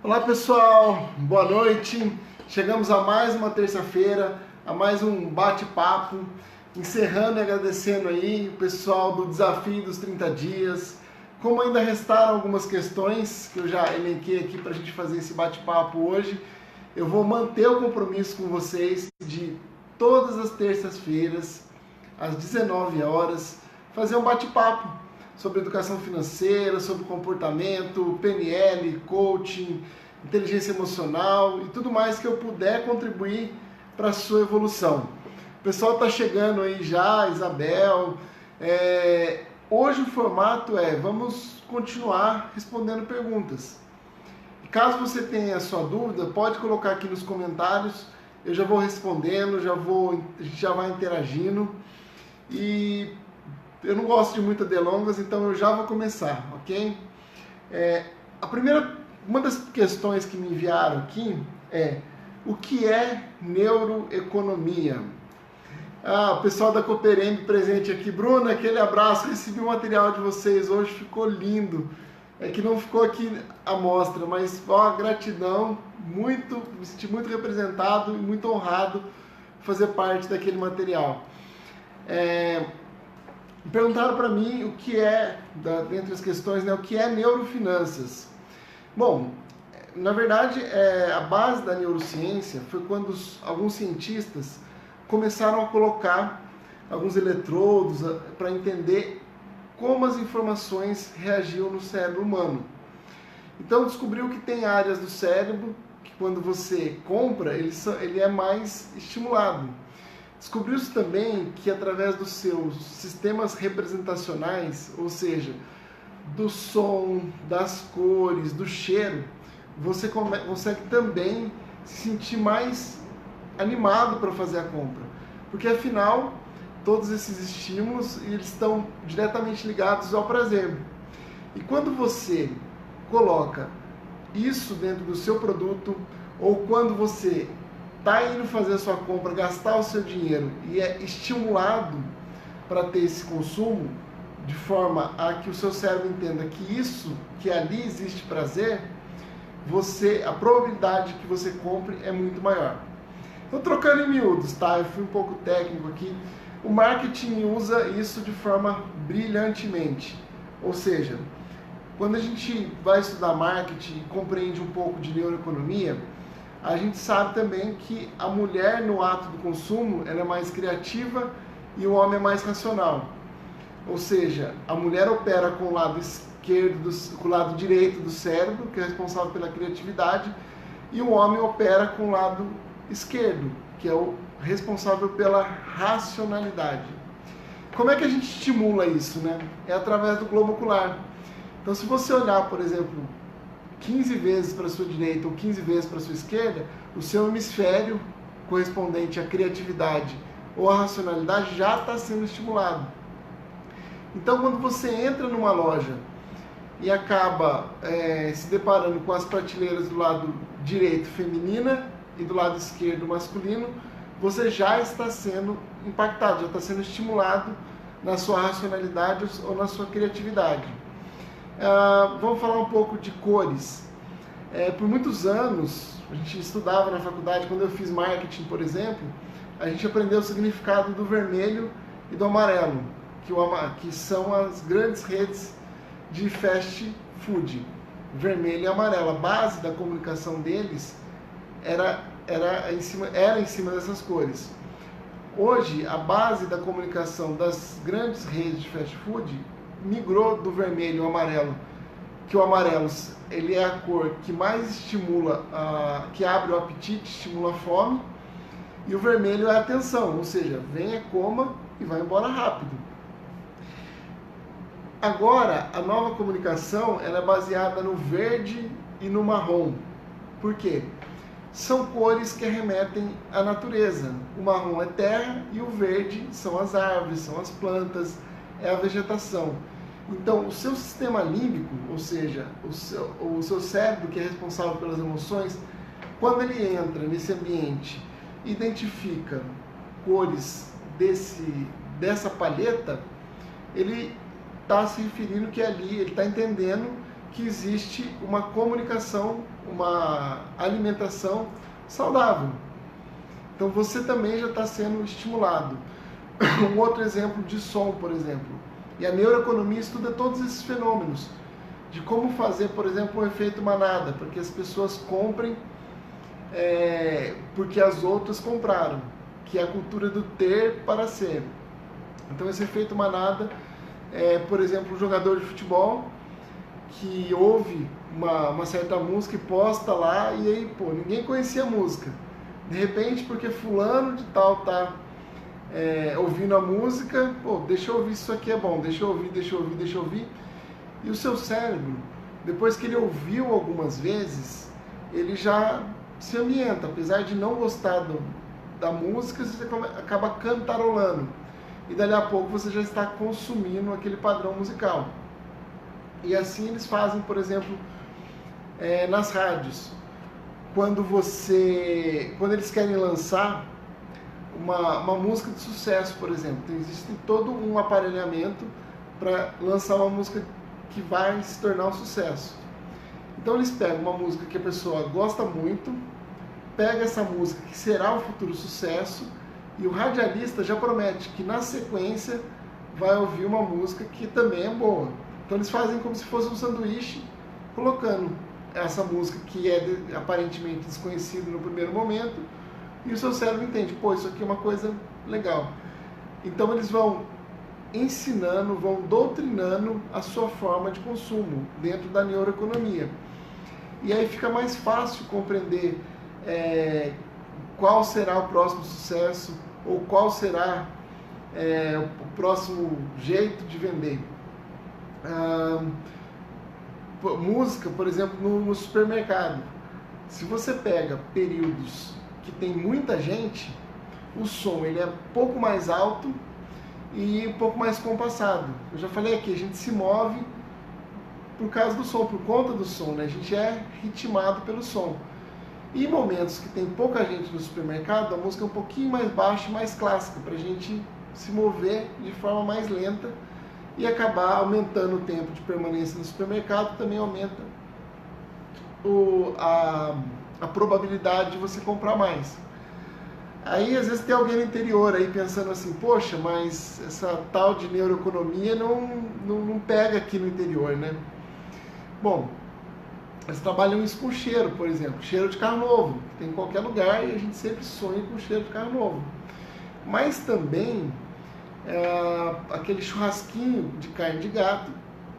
Olá pessoal, boa noite. Chegamos a mais uma terça-feira, a mais um bate-papo, encerrando e agradecendo aí o pessoal do desafio dos 30 dias. Como ainda restaram algumas questões que eu já elenquei aqui para a gente fazer esse bate-papo hoje, eu vou manter o compromisso com vocês de todas as terças-feiras, às 19 horas, fazer um bate-papo sobre educação financeira, sobre comportamento, PNL, coaching, inteligência emocional e tudo mais que eu puder contribuir para a sua evolução. O pessoal está chegando aí já, Isabel. Hoje o formato vamos continuar respondendo perguntas. Caso você tenha a sua dúvida, pode colocar aqui nos comentários, eu já vou respondendo, a gente já vai interagindo. E eu não gosto de muitas delongas, então eu já vou começar, ok? Uma das questões que me enviaram aqui é: o que é neuroeconomia? O pessoal da Cooperem presente aqui. Bruna, aquele abraço, recebi o material de vocês hoje, ficou lindo. É que não ficou aqui à mostra, mas gratidão, me senti muito representado e muito honrado fazer parte daquele material. Perguntaram para mim o que dentre as questões, o que é neurofinanças. Bom, na verdade, a base da neurociência foi quando alguns cientistas começaram a colocar alguns eletrodos para entender como as informações reagiam no cérebro humano. Então descobriu que tem áreas do cérebro que quando você compra, ele é mais estimulado. Descobriu-se também que através dos seus sistemas representacionais, ou seja, do som, das cores, do cheiro, você consegue também se sentir mais animado para fazer a compra. Porque afinal, todos esses estímulos eles estão diretamente ligados ao prazer. E quando você coloca isso dentro do seu produto, ou quando você está indo fazer a sua compra, gastar o seu dinheiro e é estimulado para ter esse consumo, de forma a que o seu cérebro entenda que ali existe prazer, a probabilidade que você compre é muito maior. Então, trocando em miúdos, tá? Eu fui um pouco técnico aqui. O marketing usa isso de forma brilhantemente. Ou seja, quando a gente vai estudar marketing e compreende um pouco de neuroeconomia, a gente sabe também que a mulher no ato do consumo ela é mais criativa e o homem é mais racional. Ou seja, a mulher opera com o lado esquerdo, com o lado direito do cérebro, que é responsável pela criatividade, e o homem opera com o lado esquerdo, que é o responsável pela racionalidade. Como é que a gente estimula isso, né? É através do globo ocular. Então, se você olhar, por exemplo, 15 vezes para a sua direita ou 15 vezes para a sua esquerda, o seu hemisfério correspondente à criatividade ou à racionalidade já está sendo estimulado. Então, quando você entra numa loja e acaba se deparando com as prateleiras do lado direito feminina e do lado esquerdo masculino, você já está sendo impactado, já está sendo estimulado na sua racionalidade ou na sua criatividade. Vamos falar um pouco de cores. Por muitos anos, a gente estudava na faculdade, quando eu fiz marketing, por exemplo, a gente aprendeu o significado do vermelho e do amarelo, que são as grandes redes de fast food, vermelho e amarelo. A base da comunicação deles era em cima dessas cores. Hoje, a base da comunicação das grandes redes de fast food migrou do vermelho ao amarelo, que o amarelo ele é a cor que mais estimula, que abre o apetite, estimula a fome, e o vermelho é a atenção, ou seja, venha, coma e vai embora rápido. Agora, a nova comunicação ela é baseada no verde e no marrom. Por quê? São cores que remetem à natureza. O marrom é terra e o verde são as árvores, são as plantas, é a vegetação. Então, o seu sistema límbico, ou seja, o seu cérebro que é responsável pelas emoções, quando ele entra nesse ambiente, identifica cores dessa palheta, ele está se referindo que ali, ele está entendendo que existe uma comunicação, uma alimentação saudável. Então você também já está sendo estimulado. Um outro exemplo de som, por exemplo. E a neuroeconomia estuda todos esses fenômenos. De como fazer, por exemplo, um efeito manada, para que as pessoas comprem porque as outras compraram, que é a cultura do ter para ser. Então esse efeito manada é, por exemplo, um jogador de futebol que ouve uma certa música e posta lá, e aí, pô, ninguém conhecia a música. De repente, porque fulano de tal tá ouvindo a música, pô, deixa eu ouvir, isso aqui é bom, deixa eu ouvir, deixa eu ouvir, deixa eu ouvir. E o seu cérebro, depois que ele ouviu algumas vezes, ele já se ambienta, apesar de não gostar da música, você acaba cantarolando. E dali a pouco você já está consumindo aquele padrão musical. E assim eles fazem, por exemplo, nas rádios. Quando eles querem lançar uma música de sucesso, por exemplo, então, existe todo um aparelhamento para lançar uma música que vai se tornar um sucesso. Então eles pegam uma música que a pessoa gosta muito, pega essa música que será um futuro sucesso, e o radialista já promete que na sequência vai ouvir uma música que também é boa. Então eles fazem como se fosse um sanduíche, colocando essa música que é aparentemente desconhecida no primeiro momento, e o seu cérebro entende, pô, isso aqui é uma coisa legal. Então eles vão ensinando, vão doutrinando a sua forma de consumo dentro da neuroeconomia. E aí fica mais fácil compreender qual será o próximo sucesso, ou qual será o próximo jeito de vender. Música, por exemplo, no supermercado. Se você pega períodos que tem muita gente, o som ele é um pouco mais alto e um pouco mais compassado. Eu já falei aqui, a gente se move por causa do som, por conta do som, né? A gente é ritmado pelo som. E em momentos que tem pouca gente no supermercado, a música é um pouquinho mais baixa e mais clássica, para a gente se mover de forma mais lenta e acabar aumentando o tempo de permanência no supermercado, também aumenta a probabilidade de você comprar mais. Aí às vezes tem alguém no interior aí pensando assim, poxa, mas essa tal de neuroeconomia não pega aqui no interior, né? Bom, eles trabalham isso com cheiro, por exemplo, cheiro de carro novo, que tem em qualquer lugar e a gente sempre sonha com cheiro de carro novo. Mas também aquele churrasquinho de carne de gato,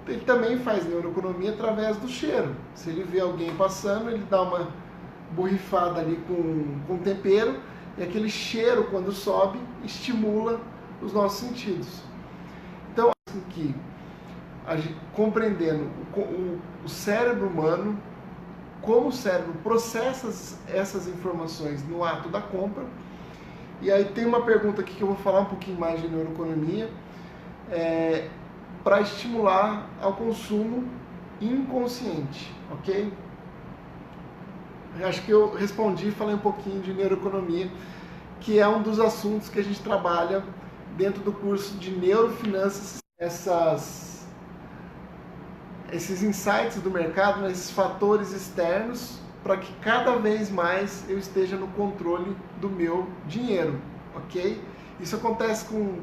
ele também faz neuroeconomia através do cheiro. Se ele vê alguém passando, ele dá uma borrifada ali com tempero, e aquele cheiro, quando sobe, estimula os nossos sentidos. Então, assim que compreendendo o cérebro humano, como o cérebro processa essas informações no ato da compra. E aí tem uma pergunta aqui que eu vou falar um pouquinho mais de neuroeconomia, para estimular ao consumo inconsciente, ok? Eu acho que eu respondi e falei um pouquinho de neuroeconomia, que é um dos assuntos que a gente trabalha dentro do curso de neurofinanças, esses insights do mercado, né, esses fatores externos, para que cada vez mais eu esteja no controle do meu dinheiro, ok? Isso acontece com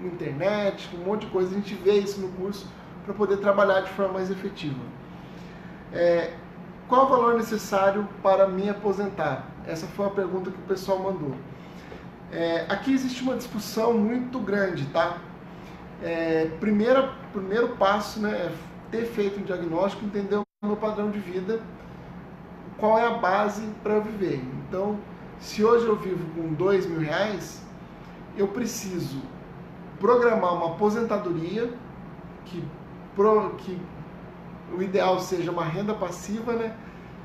internet, com um monte de coisa, a gente vê isso no curso para poder trabalhar de forma mais efetiva. Qual o valor necessário para me aposentar? Essa foi a pergunta que o pessoal mandou. Aqui existe uma discussão muito grande, tá? Primeiro passo, né, é ter feito um diagnóstico, entender o meu padrão de vida, qual é a base para eu viver. Então, se hoje eu vivo com R$2.000, eu preciso programar uma aposentadoria, que o ideal seja uma renda passiva, né,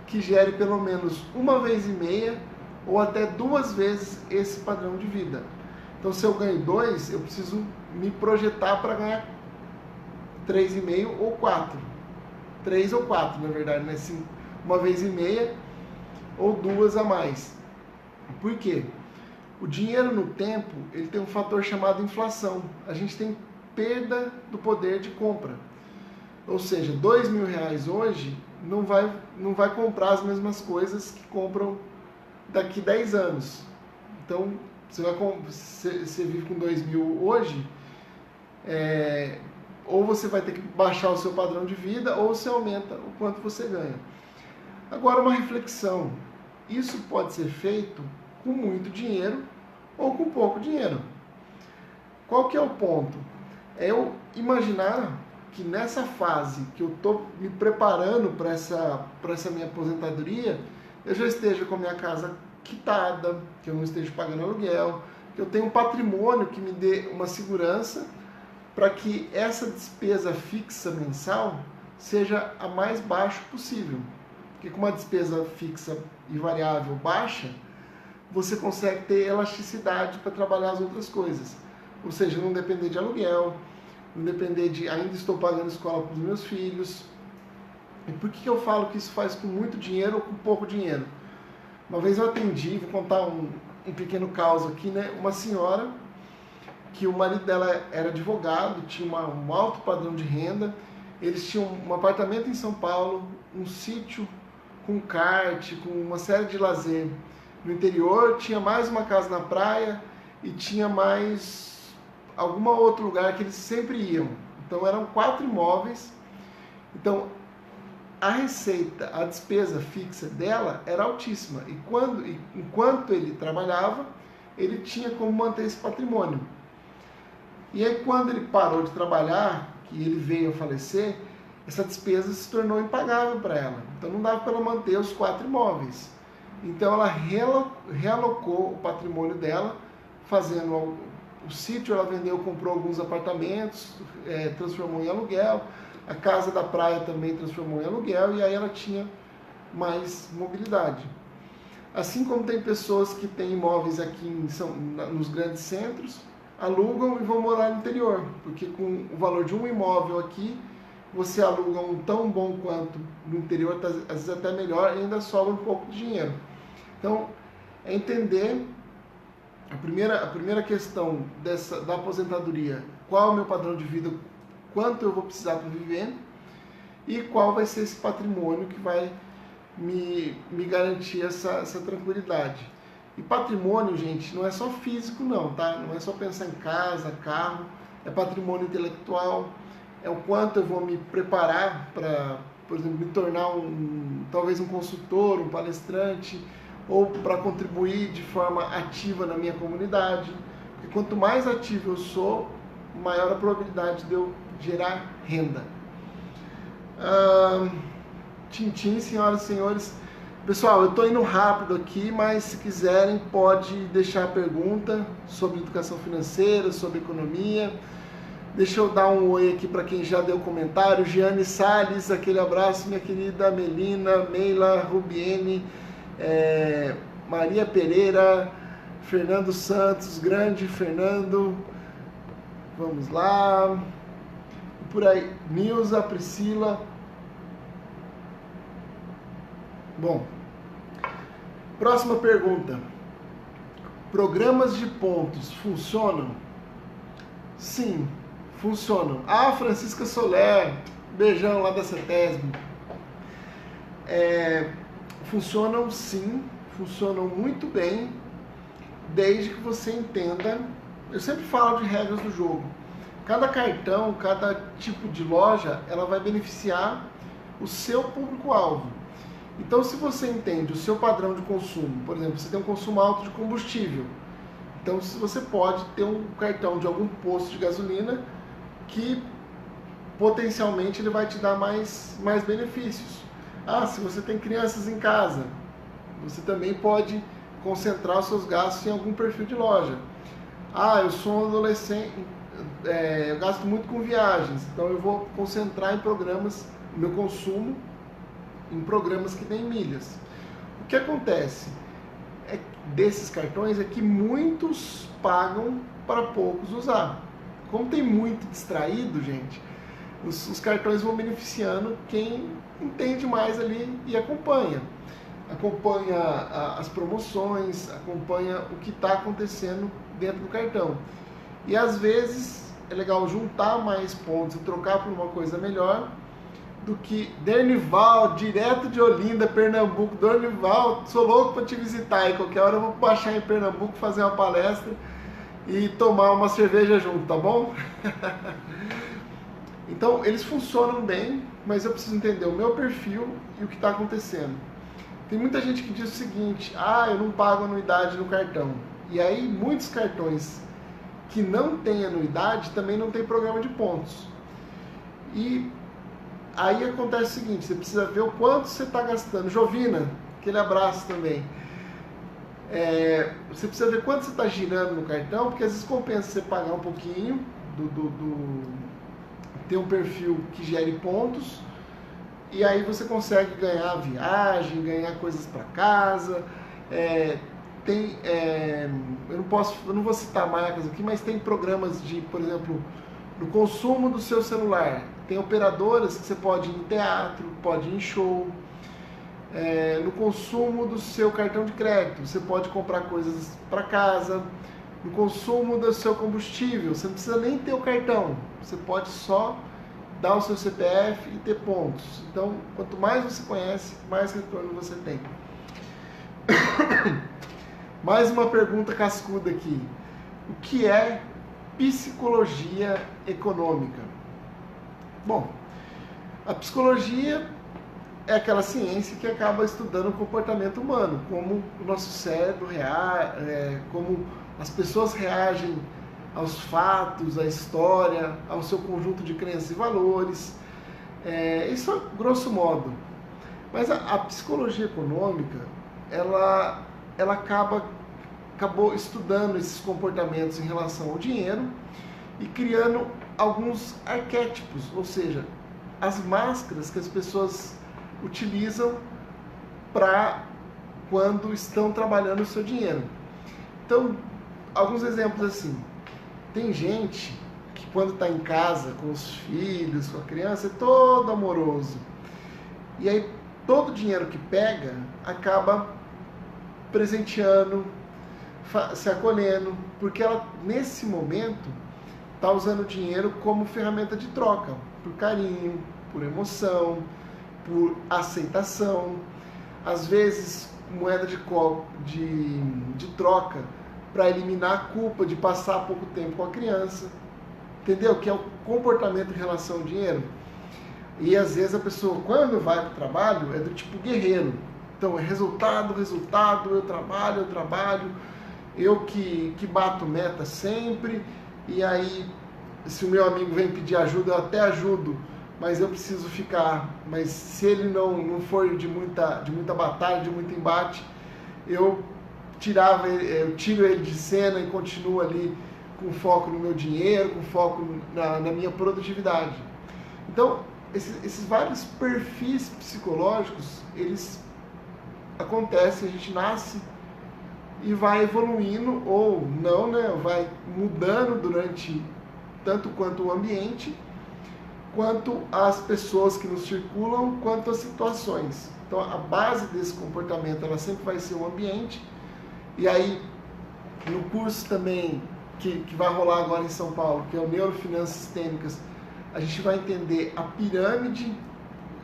que gere pelo menos 1,5 ou até 2 vezes esse padrão de vida. Então, se eu ganho 2, eu preciso me projetar para ganhar 3,5 ou 4. 3 ou 4, na verdade, né? 1,5 ou 2 a mais. Por quê? O dinheiro no tempo, ele tem um fator chamado inflação. A gente tem perda do poder de compra. Ou seja, R$ 2.000 hoje não vai comprar as mesmas coisas que compram daqui 10 anos. Então, você vive com 2.000 hoje, ou você vai ter que baixar o seu padrão de vida, ou você aumenta o quanto você ganha. Agora, uma reflexão. Isso pode ser feito com muito dinheiro ou com pouco dinheiro. Qual que é o ponto? É eu imaginar que nessa fase que eu estou me preparando para essa minha aposentadoria, eu já esteja com a minha casa quitada, que eu não esteja pagando aluguel, que eu tenha um patrimônio que me dê uma segurança para que essa despesa fixa mensal seja a mais baixa possível. Porque com uma despesa fixa e variável baixa, você consegue ter elasticidade para trabalhar as outras coisas. Ou seja, não depender de aluguel, não depender de ainda estou pagando escola para os meus filhos. E por que eu falo que isso faz com muito dinheiro ou com pouco dinheiro? Uma vez eu atendi, vou contar um pequeno caso aqui, né? Uma senhora que o marido dela era advogado, tinha um alto padrão de renda, eles tinham um apartamento em São Paulo, um sítio com kart, com uma série de lazer no interior, tinha mais uma casa na praia e tinha mais algum outro lugar que eles sempre iam. Então eram 4 imóveis. Então a receita, a despesa fixa dela era altíssima. E enquanto ele trabalhava, ele tinha como manter esse patrimônio. E aí quando ele parou de trabalhar, que ele veio a falecer, essa despesa se tornou impagável para ela. Então não dava para ela manter os 4 imóveis. Então ela realocou o patrimônio dela, fazendo o sítio, ela vendeu, comprou alguns apartamentos, transformou em aluguel, a casa da praia também transformou em aluguel, e aí ela tinha mais mobilidade. Assim como tem pessoas que têm imóveis aqui nos grandes centros, alugam e vão morar no interior, porque com o valor de um imóvel aqui, você aluga um tão bom quanto no interior, às vezes até melhor, e ainda sobra um pouco de dinheiro. Então, é entender a primeira questão da aposentadoria, qual é o meu padrão de vida, quanto eu vou precisar para viver, e qual vai ser esse patrimônio que vai me garantir essa tranquilidade. E patrimônio, gente, não é só físico não, tá? Não é só pensar em casa, carro, é patrimônio intelectual, é o quanto eu vou me preparar para, por exemplo, me tornar talvez um consultor, um palestrante, ou para contribuir de forma ativa na minha comunidade. Porque quanto mais ativo eu sou, maior a probabilidade de eu gerar renda. Tintim, senhoras e senhores. Pessoal, eu estou indo rápido aqui, mas se quiserem pode deixar pergunta sobre educação financeira, sobre economia. Deixa eu dar um oi aqui para quem já deu comentário. Giane Salles, aquele abraço, minha querida Melina, Meila, Rubiene, Maria Pereira, Fernando Santos, grande Fernando, vamos lá, por aí, Nilza, Priscila. Bom, próxima pergunta. Programas de pontos funcionam? Sim, funcionam. Francisca Soler, beijão lá da CETESB. Funcionam sim, funcionam muito bem, desde que você entenda. Eu sempre falo de regras do jogo. Cada cartão, cada tipo de loja, ela vai beneficiar o seu público-alvo. Então, se você entende o seu padrão de consumo, por exemplo, você tem um consumo alto de combustível, então você pode ter um cartão de algum posto de gasolina que potencialmente ele vai te dar mais benefícios. Se você tem crianças em casa, você também pode concentrar os seus gastos em algum perfil de loja. Eu sou um adolescente, eu gasto muito com viagens, então eu vou concentrar em programas, o meu consumo, em programas que têm milhas. O que acontece desses cartões é que muitos pagam para poucos usar. Como tem muito distraído, gente, os cartões vão beneficiando quem entende mais ali e acompanha as promoções, acompanha o que está acontecendo dentro do cartão. E às vezes é legal juntar mais pontos e trocar por uma coisa melhor, do que Dernival, direto de Olinda, Pernambuco. Dernival, sou louco para te visitar e qualquer hora eu vou baixar em Pernambuco, fazer uma palestra e tomar uma cerveja junto, tá bom? Então, eles funcionam bem, mas eu preciso entender o meu perfil e o que está acontecendo. Tem muita gente que diz o seguinte: eu não pago anuidade no cartão. E aí, muitos cartões que não têm anuidade também não tem programa de pontos. E aí acontece o seguinte: você precisa ver o quanto você está gastando. Jovina, aquele abraço também. Você precisa ver quanto você está girando no cartão, porque às vezes compensa você pagar um pouquinho, ter um perfil que gere pontos, e aí você consegue ganhar viagem, ganhar coisas para casa. Eu não vou citar marcas aqui, mas tem programas de, por exemplo, no consumo do seu celular. Tem operadoras que você pode ir em teatro, pode ir em show. No consumo do seu cartão de crédito, você pode comprar coisas para casa. No consumo do seu combustível, você não precisa nem ter o cartão, você pode só dar o seu CPF e ter pontos. Então, quanto mais você conhece, mais retorno você tem. Mais uma pergunta cascuda aqui: o que é psicologia econômica? Bom, a psicologia é aquela ciência que acaba estudando o comportamento humano, como o nosso cérebro reage, como as pessoas reagem aos fatos, à história, ao seu conjunto de crenças e valores. Isso é grosso modo. Mas a psicologia econômica, ela acabou estudando esses comportamentos em relação ao dinheiro e criando alguns arquétipos, ou seja, as máscaras que as pessoas utilizam para quando estão trabalhando o seu dinheiro. Então, alguns exemplos assim: tem gente que quando está em casa com os filhos, com a criança, é todo amoroso, e aí todo o dinheiro que pega acaba presenteando, se acolhendo, porque ela nesse momento está usando o dinheiro como ferramenta de troca, por carinho, por emoção, por aceitação, às vezes moeda de troca para eliminar a culpa de passar pouco tempo com a criança, entendeu? Que é o comportamento em relação ao dinheiro. E às vezes a pessoa, quando vai para o trabalho, é do tipo guerreiro. Então é resultado, eu trabalho, eu que bato meta sempre, e aí se o meu amigo vem pedir ajuda, eu até ajudo, mas eu preciso ficar. Mas se ele não for de muita batalha, de muito embate, eu tiro ele de cena e continuo ali com foco no meu dinheiro, com foco na minha produtividade. Então, esses vários perfis psicológicos, eles acontecem, a gente nasce e vai evoluindo ou não, né? Vai mudando durante tanto quanto o ambiente, quanto as pessoas que nos circulam, quanto as situações. Então, a base desse comportamento, ela sempre vai ser o ambiente. E aí, no curso também, que vai rolar agora em São Paulo, que é o Neurofinanças Sistêmicas, a gente vai entender a pirâmide.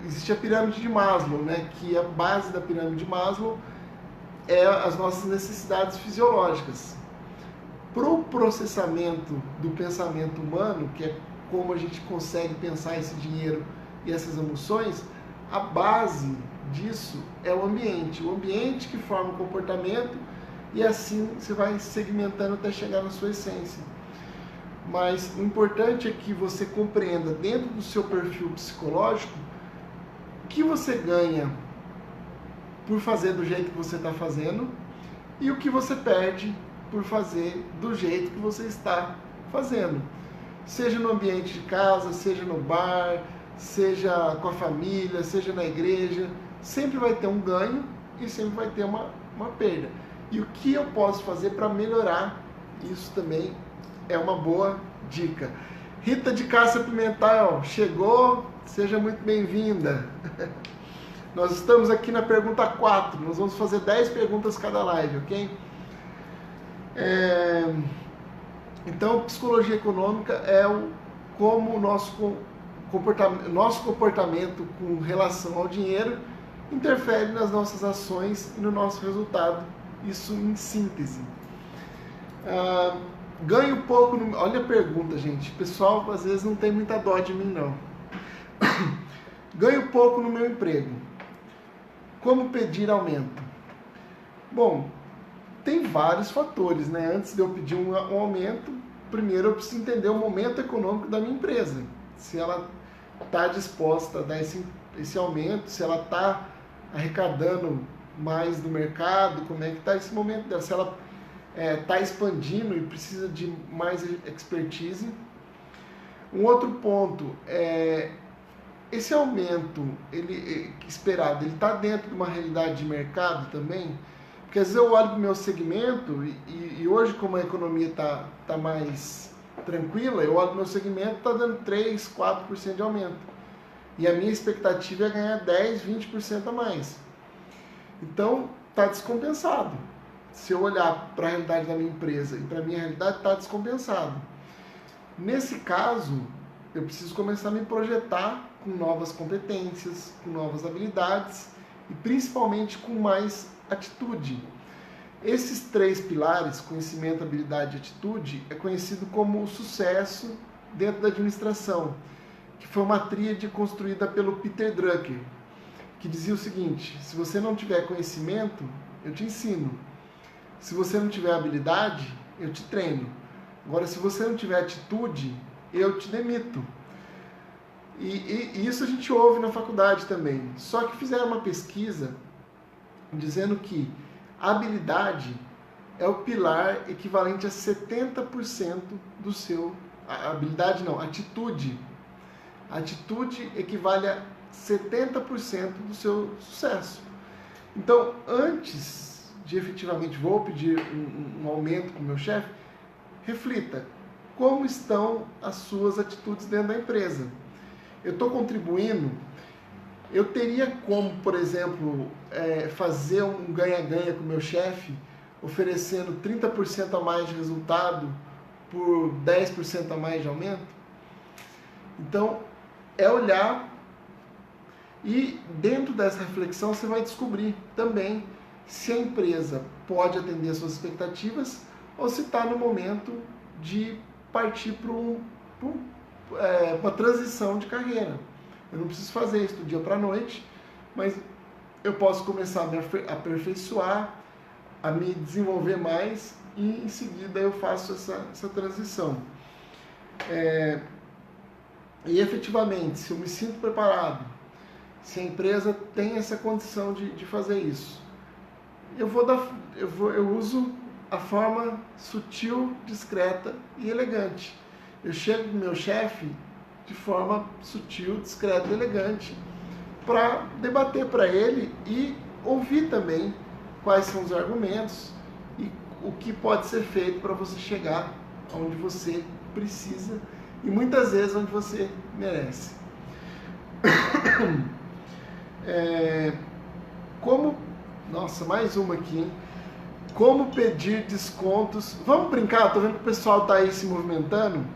Existe a pirâmide de Maslow, né? Que a base da pirâmide de Maslow é as nossas necessidades fisiológicas. Para o processamento do pensamento humano, que é como a gente consegue pensar esse dinheiro e essas emoções, a base disso é o ambiente que forma o comportamento, e assim você vai segmentando até chegar na sua essência. Mas o importante é que você compreenda dentro do seu perfil psicológico o que você ganha por fazer do jeito que você está fazendo e o que você perde por fazer do jeito que você está fazendo. Seja no ambiente de casa, seja no bar, seja com a família, seja na igreja, sempre vai ter um ganho e sempre vai ter uma perda. E o que eu posso fazer para melhorar isso também é uma boa dica. Rita de Cássia Pimentel chegou, seja muito bem-vinda. Nós estamos aqui na pergunta 4, nós vamos fazer 10 perguntas cada live, ok? Então, psicologia econômica é como o nosso nosso comportamento com relação ao dinheiro interfere nas nossas ações e no nosso resultado. Isso em síntese. Ganho pouco... Olha a pergunta, gente. O pessoal às vezes não tem muita dó de mim, não. Ganho pouco no meu emprego. Como pedir aumento? Bom, tem vários fatores, né? Antes de eu pedir um aumento, primeiro eu preciso entender o momento econômico da minha empresa. Se ela está disposta a dar esse aumento, se ela está arrecadando mais do mercado, como é que está esse momento dela, se ela está expandindo e precisa de mais expertise. Um outro ponto é esse aumento esperado, ele está dentro de uma realidade de mercado também? Porque às vezes eu olho para o meu segmento e hoje, como a economia está mais tranquila, eu olho para o meu segmento, está dando 3, 4% de aumento. E a minha expectativa é ganhar 10, 20% a mais. Então, está descompensado. Se eu olhar para a realidade da minha empresa e para a minha realidade, está descompensado. Nesse caso, eu preciso começar a me projetar com novas competências, com novas habilidades e principalmente com mais atitude. Esses 3 pilares, conhecimento, habilidade e atitude, é conhecido como o sucesso dentro da administração, que foi uma tríade construída pelo Peter Drucker, que dizia o seguinte: se você não tiver conhecimento, eu te ensino. Se você não tiver habilidade, eu te treino. Agora, se você não tiver atitude, eu te demito. E isso a gente ouve na faculdade também. Só que fizeram uma pesquisa dizendo que a habilidade é o pilar equivalente a 70% do seu... habilidade não, atitude. A atitude equivale a 70% do seu sucesso. Então, antes de efetivamente vou pedir um aumento com o meu chefe, reflita como estão as suas atitudes dentro da empresa. Eu estou contribuindo? Eu teria como, por exemplo, fazer um ganha-ganha com o meu chefe, oferecendo 30% a mais de resultado por 10% a mais de aumento? Então, é olhar e dentro dessa reflexão você vai descobrir também se a empresa pode atender as suas expectativas ou se está no momento de partir para uma transição de carreira. Eu não preciso fazer isso do dia para a noite, mas eu posso começar a me aperfeiçoar, a me desenvolver mais e em seguida eu faço essa transição. E efetivamente, se eu me sinto preparado, se a empresa tem essa condição de fazer isso, eu uso a forma sutil, discreta e elegante. Eu chego no meu chefe de forma sutil, discreta e elegante para debater para ele e ouvir também quais são os argumentos e o que pode ser feito para você chegar onde você precisa e muitas vezes onde você merece. Nossa, mais uma aqui, hein? Como pedir descontos? Vamos brincar? Tô vendo que o pessoal tá aí se movimentando.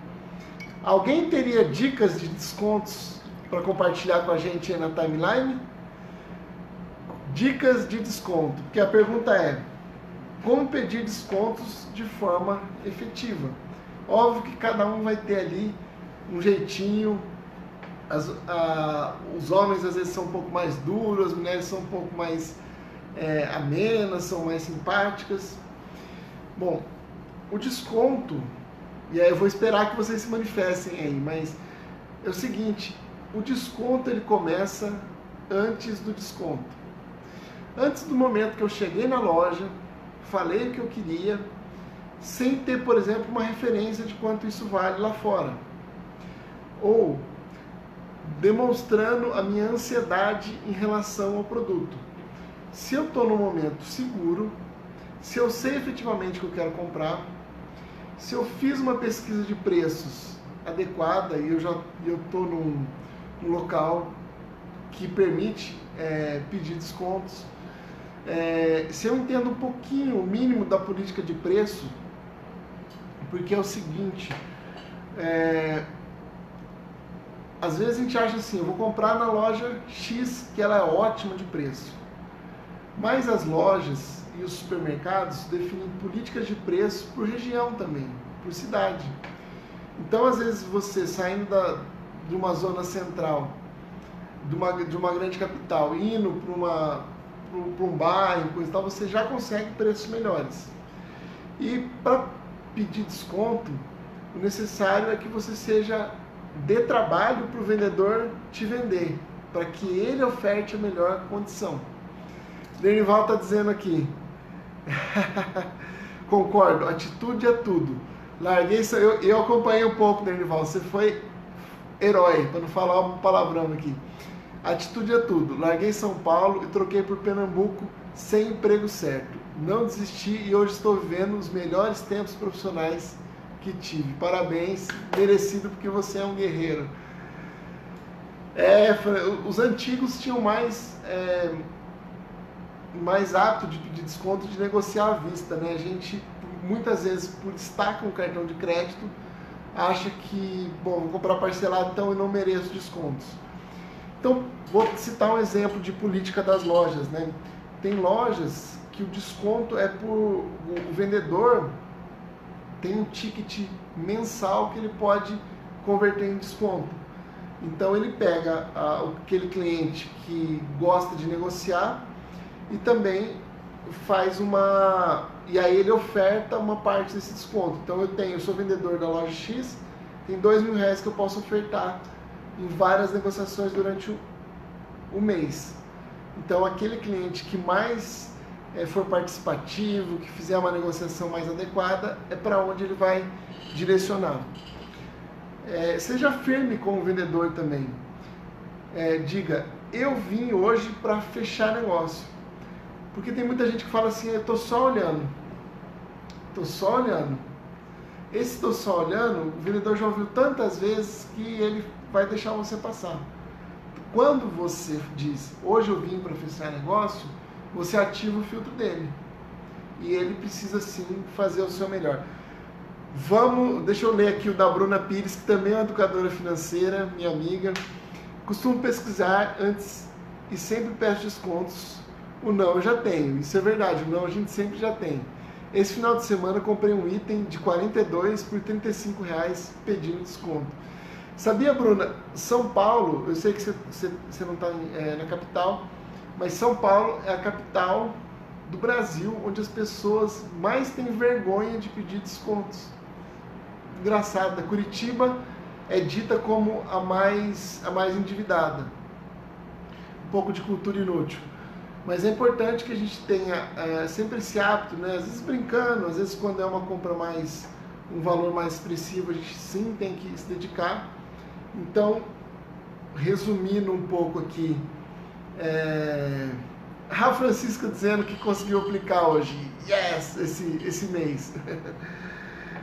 Alguém teria dicas de descontos para compartilhar com a gente aí na timeline? Dicas de desconto. Porque a pergunta é: como pedir descontos de forma efetiva? Óbvio que cada um vai ter ali um jeitinho. Os homens às vezes são um pouco mais duros, as mulheres são um pouco mais amenas, são mais simpáticas. Bom, o desconto, e aí eu vou esperar que vocês se manifestem aí, mas é o seguinte: o desconto ele começa antes do desconto. Antes do momento que eu cheguei na loja, falei o que eu queria, sem ter, por exemplo, uma referência de quanto isso vale lá fora. Ou demonstrando a minha ansiedade em relação ao produto. Se eu estou num momento seguro, se eu sei efetivamente o que eu quero comprar, se eu fiz uma pesquisa de preços adequada e eu estou num local que permite pedir descontos, se eu entendo um pouquinho, o mínimo da política de preço, porque é o seguinte, às vezes a gente acha assim, eu vou comprar na loja X, que ela é ótima de preço. Mas as lojas e os supermercados definem políticas de preço por região também, por cidade. Então, às vezes, você saindo de uma zona central, de uma grande capital, indo para um bairro, coisa e tal, você já consegue preços melhores. E para pedir desconto, o necessário é que você dê trabalho para o vendedor te vender, para que ele oferte a melhor condição. Denival está dizendo aqui, concordo, atitude é tudo. Larguei, eu acompanhei um pouco, Denival, você foi herói, para não falar um palavrão aqui. Atitude é tudo. Larguei São Paulo e troquei por Pernambuco sem emprego certo. Não desisti e hoje estou vivendo os melhores tempos profissionais que tive. Parabéns, merecido, porque você é um guerreiro. Os antigos tinham mais hábito de pedir desconto, de negociar à vista, né? A gente, muitas vezes, por estar com o cartão de crédito, acha que, bom, vou comprar parcelado, então eu não mereço descontos. Então, vou citar um exemplo de política das lojas, né? Tem lojas que o desconto é o vendedor tem um ticket mensal que ele pode converter em desconto. Então, ele pega aquele cliente que gosta de negociar e também e aí ele oferta uma parte desse desconto. Então, eu sou vendedor da loja X, tem R$2.000 que eu posso ofertar em várias negociações durante o mês. Então, aquele cliente que mais for participativo, que fizer uma negociação mais adequada, é para onde ele vai direcionar. Seja firme com o vendedor também. Diga, eu vim hoje para fechar negócio. Porque tem muita gente que fala assim, eu estou só olhando. Estou só olhando. Esse estou só olhando, o vendedor já ouviu tantas vezes que ele vai deixar você passar. Quando você diz, hoje eu vim para fechar negócio, você ativa o filtro dele. E ele precisa sim fazer o seu melhor. Deixa eu ler aqui o da Bruna Pires, que também é uma educadora financeira, minha amiga. Costumo pesquisar antes e sempre peço descontos. O não eu já tenho, isso é verdade, o não a gente sempre já tem. Esse final de semana eu comprei um item de 42 por R$35 pedindo desconto. Sabia, Bruna, São Paulo, eu sei que você não está na capital, mas São Paulo é a capital do Brasil, onde as pessoas mais têm vergonha de pedir descontos. Engraçado, Curitiba é dita como a mais endividada. Um pouco de cultura inútil. Mas é importante que a gente tenha sempre esse hábito, né? Às vezes brincando, às vezes quando é uma compra um valor mais expressivo, a gente sim tem que se dedicar. Então, resumindo um pouco aqui, a Francisca dizendo que conseguiu aplicar hoje, yes, esse mês.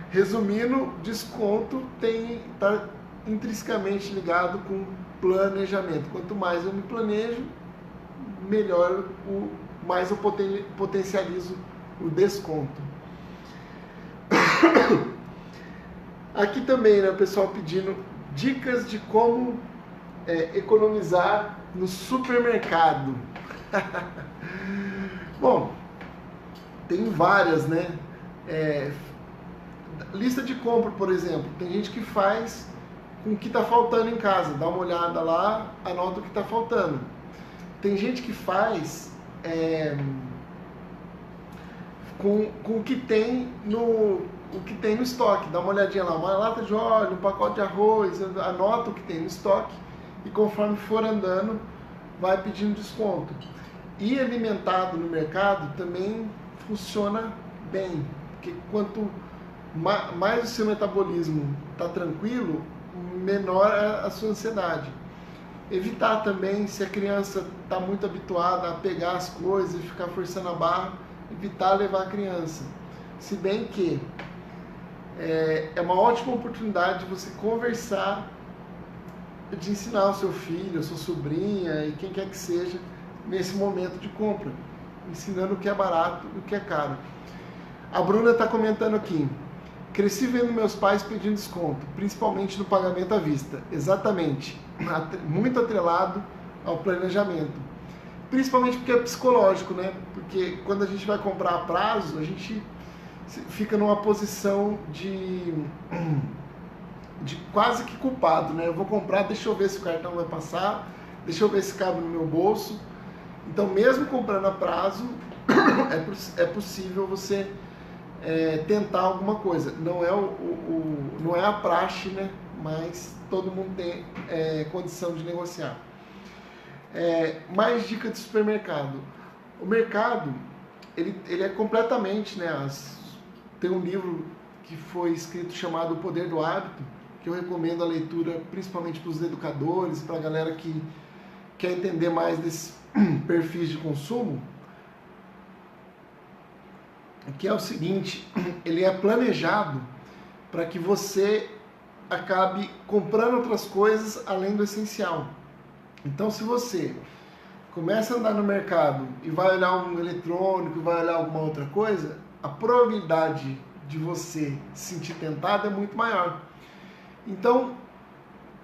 Resumindo, desconto está intrinsecamente ligado com planejamento. Quanto mais eu me planejo, melhor, mais eu potencializo o desconto. Aqui também, né, o pessoal pedindo dicas de como economizar no supermercado. Bom, tem várias, né? Lista de compra, por exemplo. Tem gente que faz com o que está faltando em casa. Dá uma olhada lá, anota o que está faltando. Tem gente que faz com o que tem no estoque. Dá uma olhadinha lá, uma lata de óleo, um pacote de arroz, anota o que tem no estoque e conforme for andando, vai pedindo desconto. E alimentado no mercado também funciona bem, porque quanto mais o seu metabolismo está tranquilo, menor a sua ansiedade. Evitar também, se a criança está muito habituada a pegar as coisas e ficar forçando a barra, evitar levar a criança. Se bem que é uma ótima oportunidade de você conversar, de ensinar o seu filho, a sua sobrinha e quem quer que seja nesse momento de compra, ensinando o que é barato e o que é caro. A Bruna está comentando aqui, Cresci vendo meus pais pedindo desconto, principalmente no pagamento à vista. Exatamente. Muito atrelado ao planejamento. Principalmente porque é psicológico, né? Porque quando a gente vai comprar a prazo, a gente fica numa posição de quase que culpado, né? Eu vou comprar, deixa eu ver se o cartão vai passar, deixa eu ver se cabe no meu bolso. Então, mesmo comprando a prazo, é possível você tentar alguma coisa. Não é a praxe, né? Mas todo mundo tem condição de negociar. Mais dica de supermercado. O mercado, ele é completamente, né? Tem um livro que foi escrito chamado O Poder do Hábito, que eu recomendo a leitura principalmente para os educadores, para a galera que quer entender mais desses perfis de consumo, que é o seguinte: ele é planejado para que você acabe comprando outras coisas além do essencial. Então, se você começa a andar no mercado e vai olhar um eletrônico, vai olhar alguma outra coisa, a probabilidade de você se sentir tentado é muito maior. Então,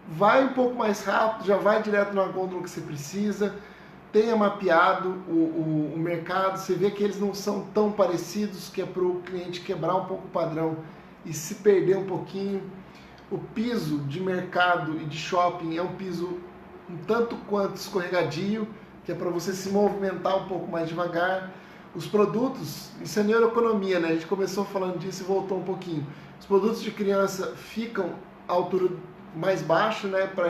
vai um pouco mais rápido, já vai direto na gôndola que você precisa, tenha mapeado o mercado, você vê que eles não são tão parecidos, que é para o cliente quebrar um pouco o padrão e se perder um pouquinho. O piso de mercado e de shopping é um piso um tanto quanto escorregadio, que é para você se movimentar um pouco mais devagar. Os produtos, isso é neuroeconomia, né? A gente começou falando disso e voltou um pouquinho. Os produtos de criança ficam à altura mais baixa, né? Para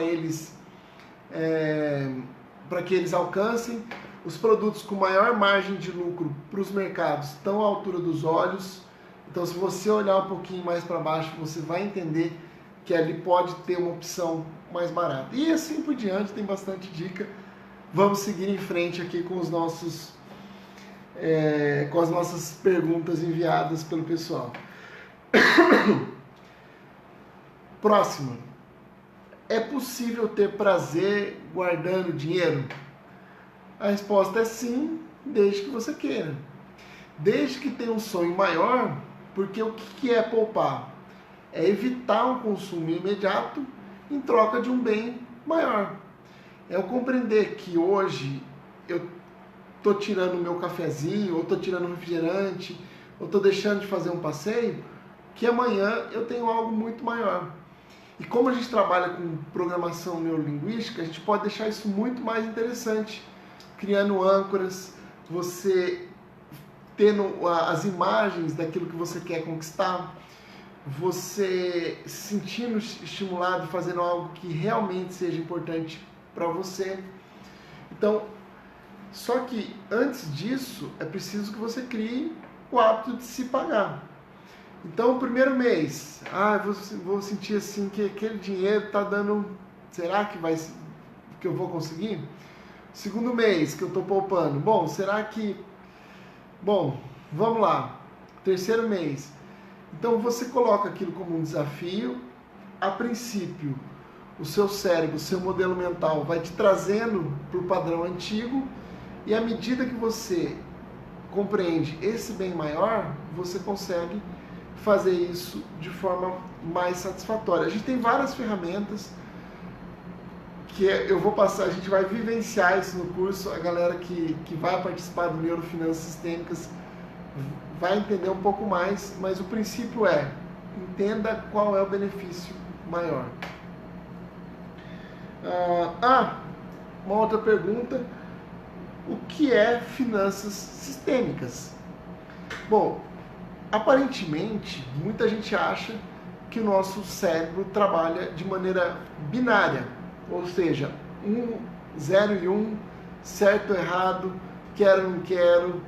que eles alcancem. Os produtos com maior margem de lucro para os mercados estão à altura dos olhos. Então, se você olhar um pouquinho mais para baixo, você vai entender que ali pode ter uma opção mais barata. E assim por diante, tem bastante dica. Vamos seguir em frente aqui com os nossos com as nossas perguntas enviadas pelo pessoal. Próxima. É possível ter prazer guardando dinheiro? A resposta é sim, desde que você queira. Desde que tenha um sonho maior, porque o que é poupar? É evitar um consumo imediato em troca de um bem maior. É eu compreender que hoje eu estou tirando o meu cafezinho, ou estou tirando o refrigerante, ou estou deixando de fazer um passeio, que amanhã eu tenho algo muito maior. E como a gente trabalha com programação neurolinguística, a gente pode deixar isso muito mais interessante, criando âncoras, você tendo as imagens daquilo que você quer conquistar, você se sentindo estimulado, fazendo algo que realmente seja importante para você. Então, só que antes disso, é preciso que você crie o hábito de se pagar. Então, o primeiro mês, vou sentir assim que aquele dinheiro está dando, será que eu vou conseguir? Segundo mês que eu estou poupando, vamos lá. Terceiro mês. Então, você coloca aquilo como um desafio. A princípio, o seu cérebro, o seu modelo mental vai te trazendo para o padrão antigo, e à medida que você compreende esse bem maior, você consegue fazer isso de forma mais satisfatória. A gente tem várias ferramentas que eu vou passar, a gente vai vivenciar isso no curso. A galera que vai participar do Neurofinanças Sistêmicas vai entender um pouco mais, mas o princípio é: entenda qual é o benefício maior. Uma outra pergunta: o que é finanças sistêmicas? Bom, aparentemente, muita gente acha que o nosso cérebro trabalha de maneira binária, ou seja, 0 e 1, certo ou errado, quero ou não quero,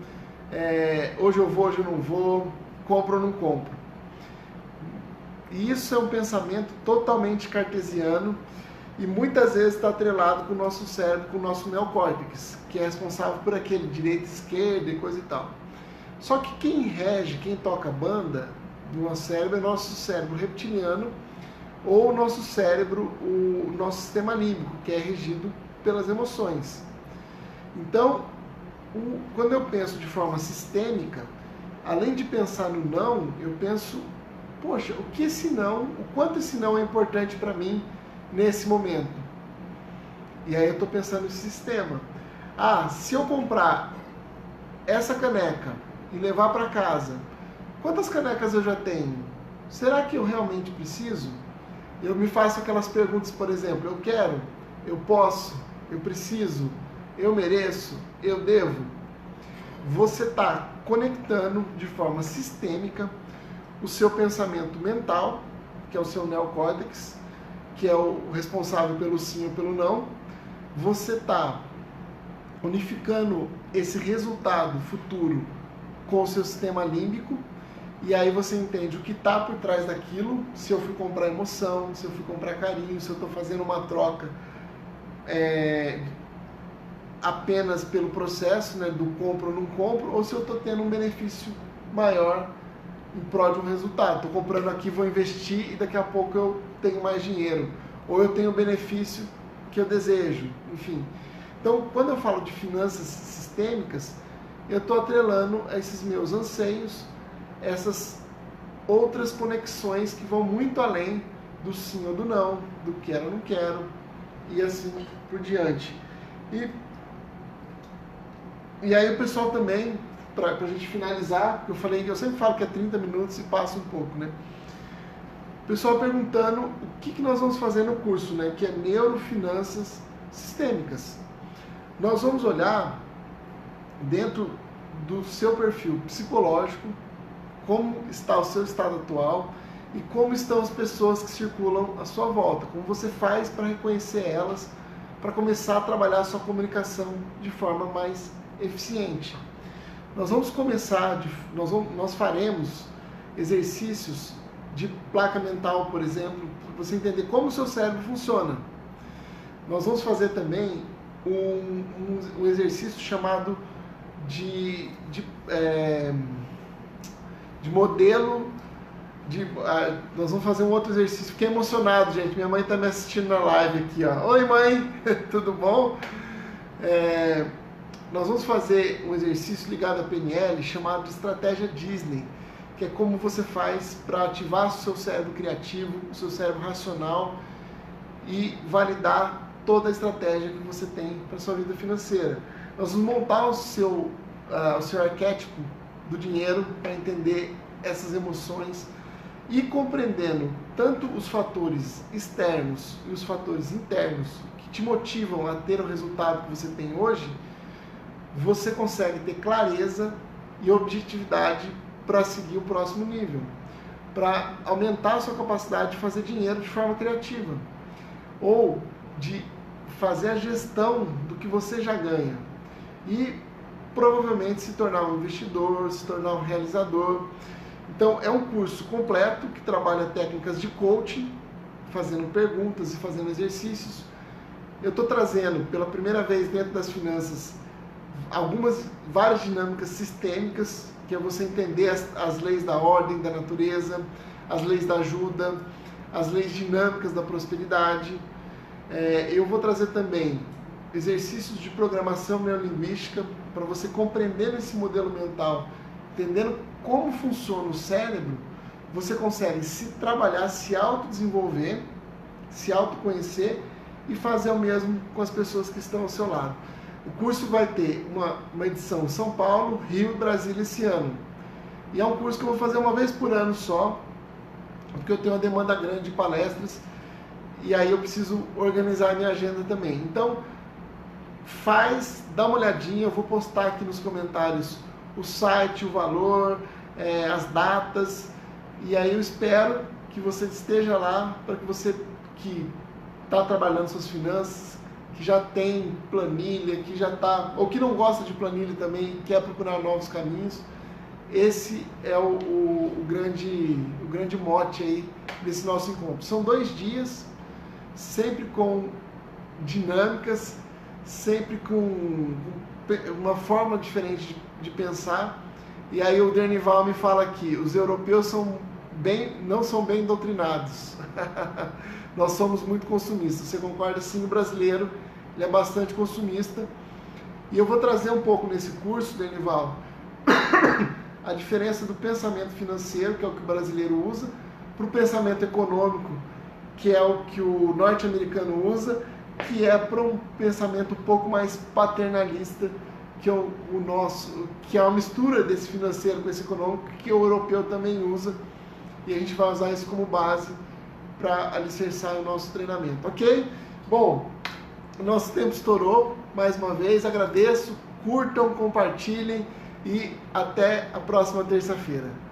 hoje eu vou, hoje eu não vou, compro ou não compro. E isso é um pensamento totalmente cartesiano e muitas vezes está atrelado com o nosso cérebro, com o nosso neocórtex, que é responsável por aquele direita, esquerda e coisa e tal. Só que quem rege, quem toca a banda do nosso cérebro é o nosso cérebro reptiliano, ou o nosso cérebro, o nosso sistema límbico, que é regido pelas emoções. Então, quando eu penso de forma sistêmica, além de pensar no não, eu penso poxa, o quanto esse não é importante para mim nesse momento? E aí eu estou pensando no sistema. Se eu comprar essa caneca e levar para casa, quantas canecas eu já tenho? Será que eu realmente preciso? Eu me faço aquelas perguntas, por exemplo, eu quero, eu posso, eu preciso, eu mereço, eu devo. Você está conectando de forma sistêmica o seu pensamento mental, que é o seu neocórtex, que é o responsável pelo sim ou pelo não. Você está unificando esse resultado futuro com o seu sistema límbico, e aí você entende o que está por trás daquilo, se eu fui comprar emoção, se eu fui comprar carinho, se eu estou fazendo uma troca apenas pelo processo, né, do compro ou não compro, ou se eu estou tendo um benefício maior em prol de um resultado. Estou comprando aqui, vou investir e daqui a pouco eu tenho mais dinheiro, ou eu tenho o benefício que eu desejo, enfim. Então, quando eu falo de finanças sistêmicas, eu estou atrelando a esses meus anseios, essas outras conexões que vão muito além do sim ou do não, do quero ou não quero, e assim por diante. E aí o pessoal também, para a gente finalizar, eu sempre falo que é 30 minutos e passa um pouco, né? O pessoal perguntando o que nós vamos fazer no curso, né? Que é Neurofinanças Sistêmicas. Nós vamos olhar dentro do seu perfil psicológico, como está o seu estado atual e como estão as pessoas que circulam à sua volta, como você faz para reconhecer elas, para começar a trabalhar a sua comunicação de forma mais eficiente. Nós vamos começar, nós faremos exercícios de placa mental, por exemplo, para você entender como o seu cérebro funciona. Nós vamos fazer também um exercício chamado de modelo. Nós vamos fazer um outro exercício. Fiquei emocionado, gente. Minha mãe está me assistindo na live aqui, ó. Oi, mãe! Tudo bom? Nós vamos fazer um exercício ligado à PNL chamado de estratégia Disney, que é como você faz para ativar o seu cérebro criativo, o seu cérebro racional e validar toda a estratégia que você tem para a sua vida financeira. Nós vamos montar o seu arquétipo do dinheiro para entender essas emoções e compreendendo tanto os fatores externos e os fatores internos que te motivam a ter o resultado que você tem hoje, você consegue ter clareza e objetividade para seguir o próximo nível, para aumentar a sua capacidade de fazer dinheiro de forma criativa, ou de fazer a gestão do que você já ganha e provavelmente se tornar um investidor, se tornar um realizador. Então é um curso completo que trabalha técnicas de coaching, fazendo perguntas e fazendo exercícios. Eu estou trazendo pela primeira vez dentro das finanças várias dinâmicas sistêmicas, que é você entender as leis da ordem, da natureza, as leis da ajuda, as leis dinâmicas da prosperidade. Eu vou trazer também exercícios de programação neurolinguística para você compreender esse modelo mental, entendendo como funciona o cérebro, você consegue se trabalhar, se autodesenvolver, se autoconhecer e fazer o mesmo com as pessoas que estão ao seu lado. O curso vai ter uma edição em São Paulo, Rio e Brasília esse ano. E é um curso que eu vou fazer uma vez por ano só, porque eu tenho uma demanda grande de palestras e aí eu preciso organizar a minha agenda também. Então, dá uma olhadinha, eu vou postar aqui nos comentários o site, o valor, as datas, e aí eu espero que você esteja lá, para que você que está trabalhando suas finanças, que já tem planilha, que já está, ou que não gosta de planilha também, quer procurar novos caminhos. Esse é o grande mote aí desse nosso encontro. São 2 dias, sempre com dinâmicas, sempre com uma forma diferente de pensar. E aí o Dernival me fala aqui, os europeus não são bem doutrinados. Nós somos muito consumistas. Você concorda? Sim, o brasileiro ele é bastante consumista. E eu vou trazer um pouco nesse curso, Dernival, a diferença do pensamento financeiro, que é o que o brasileiro usa, para o pensamento econômico, que é o que o norte-americano usa, que é para um pensamento um pouco mais paternalista, que é o nosso, que é uma mistura desse financeiro com esse econômico, que o europeu também usa, e a gente vai usar isso como base para alicerçar o nosso treinamento, ok? Bom, o nosso tempo estourou, mais uma vez, agradeço, curtam, compartilhem e até a próxima terça-feira.